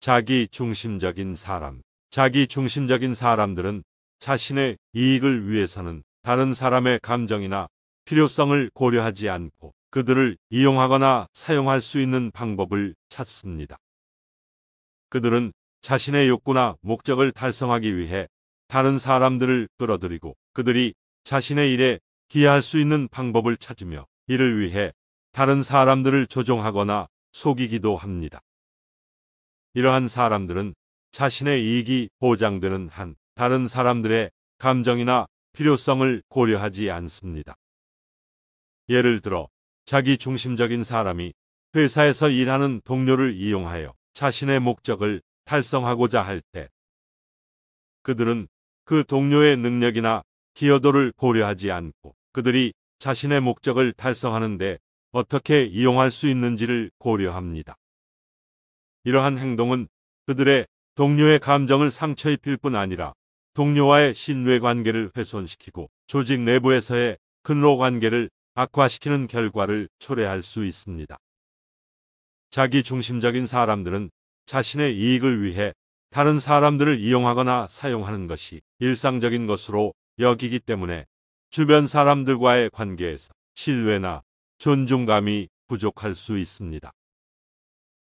자기 중심적인 사람. 자기 중심적인 사람들은 자신의 이익을 위해서는 다른 사람의 감정이나 필요성을 고려하지 않고 그들을 이용하거나 사용할 수 있는 방법을 찾습니다. 그들은 자신의 욕구나 목적을 달성하기 위해 다른 사람들을 끌어들이고 그들이 자신의 일에 기여할 수 있는 방법을 찾으며 이를 위해 다른 사람들을 조종하거나 속이기도 합니다. 이러한 사람들은 자신의 이익이 보장되는 한 다른 사람들의 감정이나 필요성을 고려하지 않습니다. 예를 들어 자기 중심적인 사람이 회사에서 일하는 동료를 이용하여 자신의 목적을 달성하고자 할 때 그들은 그 동료의 능력이나 기여도를 고려하지 않고 그들이 자신의 목적을 달성하는 데 어떻게 이용할 수 있는지를 고려합니다. 이러한 행동은 그들의 동료의 감정을 상처 입힐 뿐 아니라 동료와의 신뢰관계를 훼손시키고 조직 내부에서의 근로관계를 악화시키는 결과를 초래할 수 있습니다. 자기 중심적인 사람들은 자신의 이익을 위해 다른 사람들을 이용하거나 사용하는 것이 일상적인 것으로 여기기 때문에 주변 사람들과의 관계에서 신뢰나 존중감이 부족할 수 있습니다.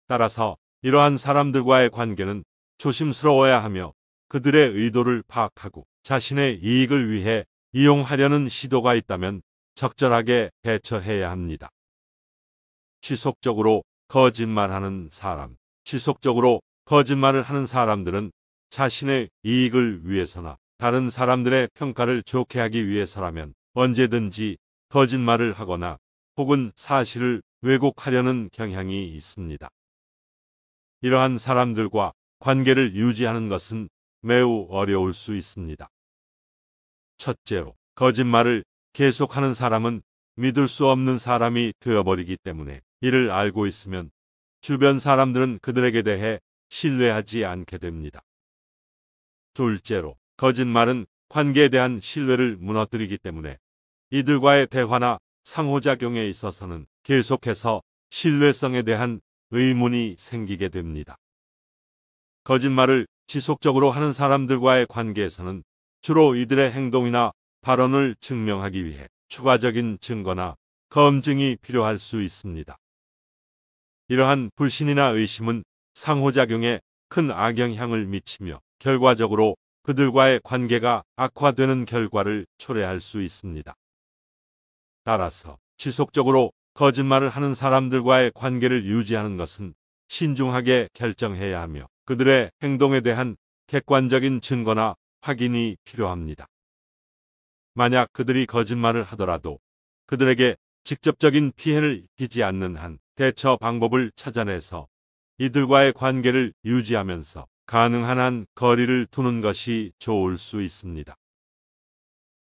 따라서 이러한 사람들과의 관계는 조심스러워야 하며 그들의 의도를 파악하고 자신의 이익을 위해 이용하려는 시도가 있다면 적절하게 대처해야 합니다. 지속적으로 거짓말하는 사람. 지속적으로 거짓말을 하는 사람들은 자신의 이익을 위해서나 다른 사람들의 평가를 좋게 하기 위해서라면 언제든지 거짓말을 하거나 혹은 사실을 왜곡하려는 경향이 있습니다. 이러한 사람들과 관계를 유지하는 것은 매우 어려울 수 있습니다. 첫째로, 거짓말을 계속하는 사람은 믿을 수 없는 사람이 되어버리기 때문에 이를 알고 있으면 주변 사람들은 그들에게 대해 신뢰하지 않게 됩니다. 둘째로, 거짓말은 관계에 대한 신뢰를 무너뜨리기 때문에 이들과의 대화나 상호작용에 있어서는 계속해서 신뢰성에 대한 의문이 생기게 됩니다. 거짓말을 지속적으로 하는 사람들과의 관계에서는 주로 이들의 행동이나 발언을 증명하기 위해 추가적인 증거나 검증이 필요할 수 있습니다. 이러한 불신이나 의심은 상호작용에 큰 악영향을 미치며 결과적으로 그들과의 관계가 악화되는 결과를 초래할 수 있습니다. 따라서 지속적으로 거짓말을 하는 사람들과의 관계를 유지하는 것은 신중하게 결정해야 하며 그들의 행동에 대한 객관적인 증거나 확인이 필요합니다. 만약 그들이 거짓말을 하더라도 그들에게 직접적인 피해를 입히지 않는 한 대처 방법을 찾아내서 이들과의 관계를 유지하면서 가능한 한 거리를 두는 것이 좋을 수 있습니다.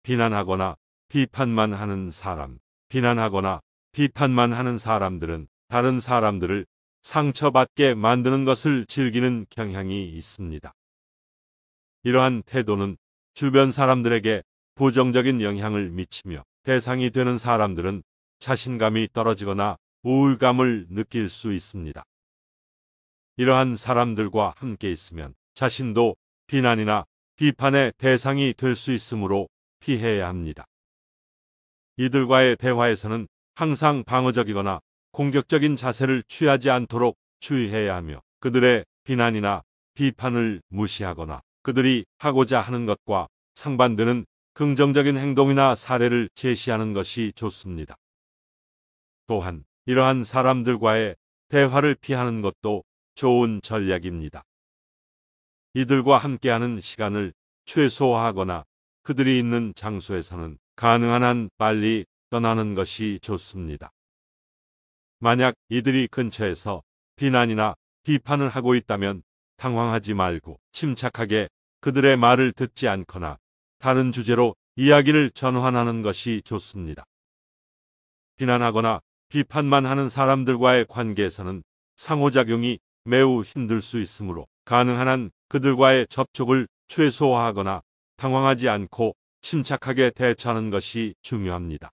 비난하거나 비판만 하는 사람. 비난하거나 비판만 하는 사람들은 다른 사람들을 상처받게 만드는 것을 즐기는 경향이 있습니다. 이러한 태도는 주변 사람들에게 부정적인 영향을 미치며 대상이 되는 사람들은 자신감이 떨어지거나 우울감을 느낄 수 있습니다. 이러한 사람들과 함께 있으면 자신도 비난이나 비판의 대상이 될 수 있으므로 피해야 합니다. 이들과의 대화에서는 항상 방어적이거나 공격적인 자세를 취하지 않도록 주의해야 하며 그들의 비난이나 비판을 무시하거나 그들이 하고자 하는 것과 상반되는 긍정적인 행동이나 사례를 제시하는 것이 좋습니다. 또한 이러한 사람들과의 대화를 피하는 것도 좋은 전략입니다. 이들과 함께하는 시간을 최소화하거나 그들이 있는 장소에서는 가능한 한 빨리 떠나는 것이 좋습니다. 만약 이들이 근처에서 비난이나 비판을 하고 있다면 당황하지 말고 침착하게 그들의 말을 듣지 않거나 다른 주제로 이야기를 전환하는 것이 좋습니다. 비난하거나 비판만 하는 사람들과의 관계에서는 상호작용이 매우 힘들 수 있으므로 가능한 한 그들과의 접촉을 최소화하거나 당황하지 않고 침착하게 대처하는 것이 중요합니다.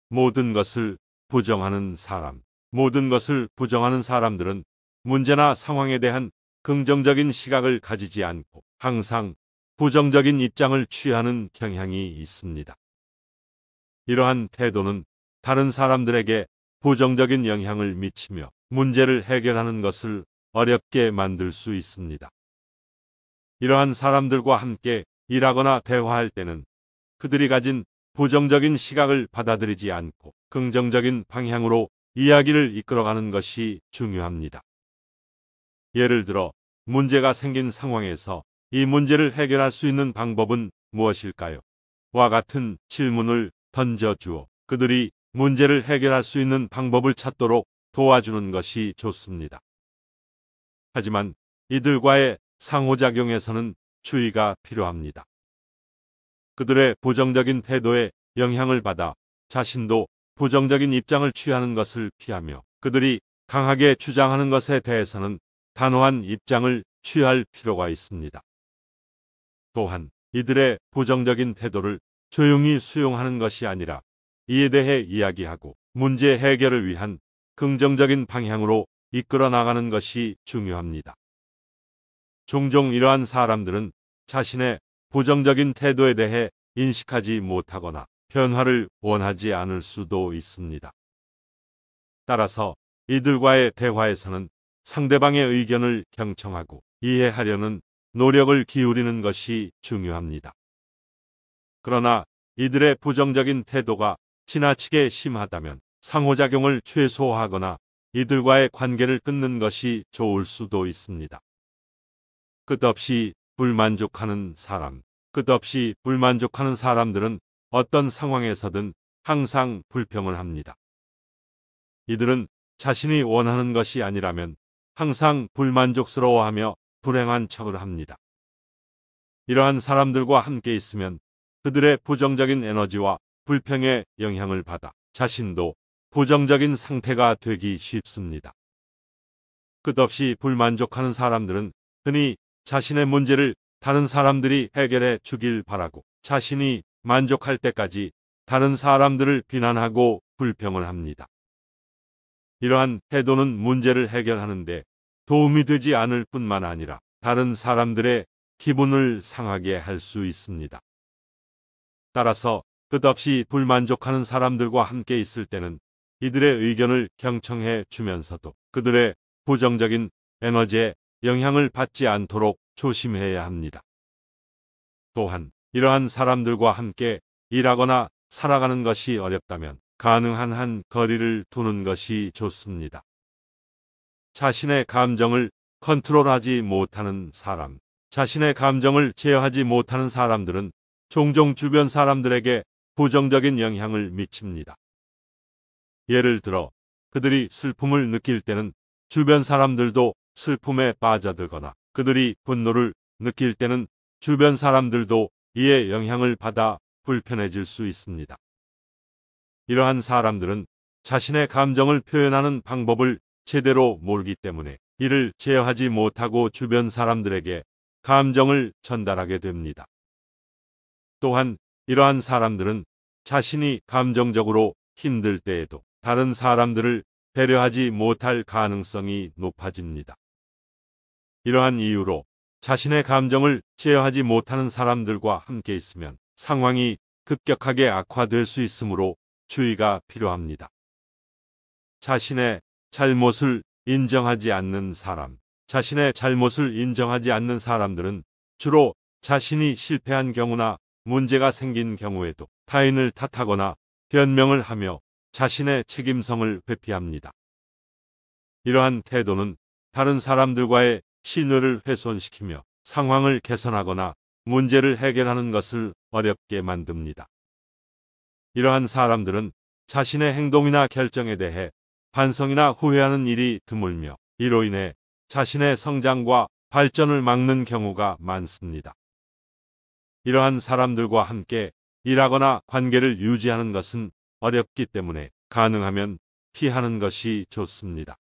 모든 것을 부정하는 사람. 모든 것을 부정하는 사람들은 문제나 상황에 대한 긍정적인 시각을 가지지 않고 항상 부정적인 입장을 취하는 경향이 있습니다. 이러한 태도는 다른 사람들에게 부정적인 영향을 미치며 문제를 해결하는 것을 어렵게 만들 수 있습니다. 이러한 사람들과 함께 일하거나 대화할 때는 그들이 가진 부정적인 시각을 받아들이지 않고 긍정적인 방향으로 이야기를 이끌어가는 것이 중요합니다. 예를 들어 문제가 생긴 상황에서 이 문제를 해결할 수 있는 방법은 무엇일까요? 와 같은 질문을 던져주어 그들이 문제를 해결할 수 있는 방법을 찾도록 도와주는 것이 좋습니다. 하지만 이들과의 상호작용에서는 주의가 필요합니다. 그들의 부정적인 태도에 영향을 받아 자신도 부정적인 입장을 취하는 것을 피하며 그들이 강하게 주장하는 것에 대해서는 단호한 입장을 취할 필요가 있습니다. 또한 이들의 부정적인 태도를 조용히 수용하는 것이 아니라 이에 대해 이야기하고 문제 해결을 위한 긍정적인 방향으로 이끌어 나가는 것이 중요합니다. 종종 이러한 사람들은 자신의 부정적인 태도에 대해 인식하지 못하거나 변화를 원하지 않을 수도 있습니다. 따라서 이들과의 대화에서는 상대방의 의견을 경청하고 이해하려는 노력을 기울이는 것이 중요합니다. 그러나 이들의 부정적인 태도가 지나치게 심하다면 상호작용을 최소화하거나 이들과의 관계를 끊는 것이 좋을 수도 있습니다. 끝없이 불만족하는 사람들은 어떤 상황에서든 항상 불평을 합니다. 이들은 자신이 원하는 것이 아니라면 항상 불만족스러워하며 불행한 척을 합니다. 이러한 사람들과 함께 있으면 그들의 부정적인 에너지와 불평에 영향을 받아 자신도 부정적인 상태가 되기 쉽습니다. 끝없이 불만족하는 사람들은 흔히 자신의 문제를 다른 사람들이 해결해 주길 바라고 자신이 만족할 때까지 다른 사람들을 비난하고 불평을 합니다. 이러한 태도는 문제를 해결하는 데 도움이 되지 않을 뿐만 아니라 다른 사람들의 기분을 상하게 할 수 있습니다. 따라서 끝없이 불만족하는 사람들과 함께 있을 때는 이들의 의견을 경청해 주면서도 그들의 부정적인 에너지에 영향을 받지 않도록 조심해야 합니다. 또한 이러한 사람들과 함께 일하거나 살아가는 것이 어렵다면 가능한 한 거리를 두는 것이 좋습니다. 자신의 감정을 컨트롤하지 못하는 사람, 자신의 감정을 제어하지 못하는 사람들은 종종 주변 사람들에게 부정적인 영향을 미칩니다. 예를 들어 그들이 슬픔을 느낄 때는 주변 사람들도 슬픔에 빠져들거나 그들이 분노를 느낄 때는 주변 사람들도 이에 영향을 받아 불편해질 수 있습니다. 이러한 사람들은 자신의 감정을 표현하는 방법을 제대로 모르기 때문에 이를 제어하지 못하고 주변 사람들에게 감정을 전달하게 됩니다. 또한 이러한 사람들은 자신이 감정적으로 힘들 때에도 다른 사람들을 배려하지 못할 가능성이 높아집니다. 이러한 이유로 자신의 감정을 제어하지 못하는 사람들과 함께 있으면 상황이 급격하게 악화될 수 있으므로 주의가 필요합니다. 자신의 잘못을 인정하지 않는 사람들은 주로 자신이 실패한 경우나 문제가 생긴 경우에도 타인을 탓하거나 변명을 하며 자신의 책임성을 회피합니다. 이러한 태도는 다른 사람들과의 신뢰를 훼손시키며 상황을 개선하거나 문제를 해결하는 것을 어렵게 만듭니다. 이러한 사람들은 자신의 행동이나 결정에 대해 반성이나 후회하는 일이 드물며 이로 인해 자신의 성장과 발전을 막는 경우가 많습니다. 이러한 사람들과 함께 일하거나 관계를 유지하는 것은 어렵기 때문에 가능하면 피하는 것이 좋습니다.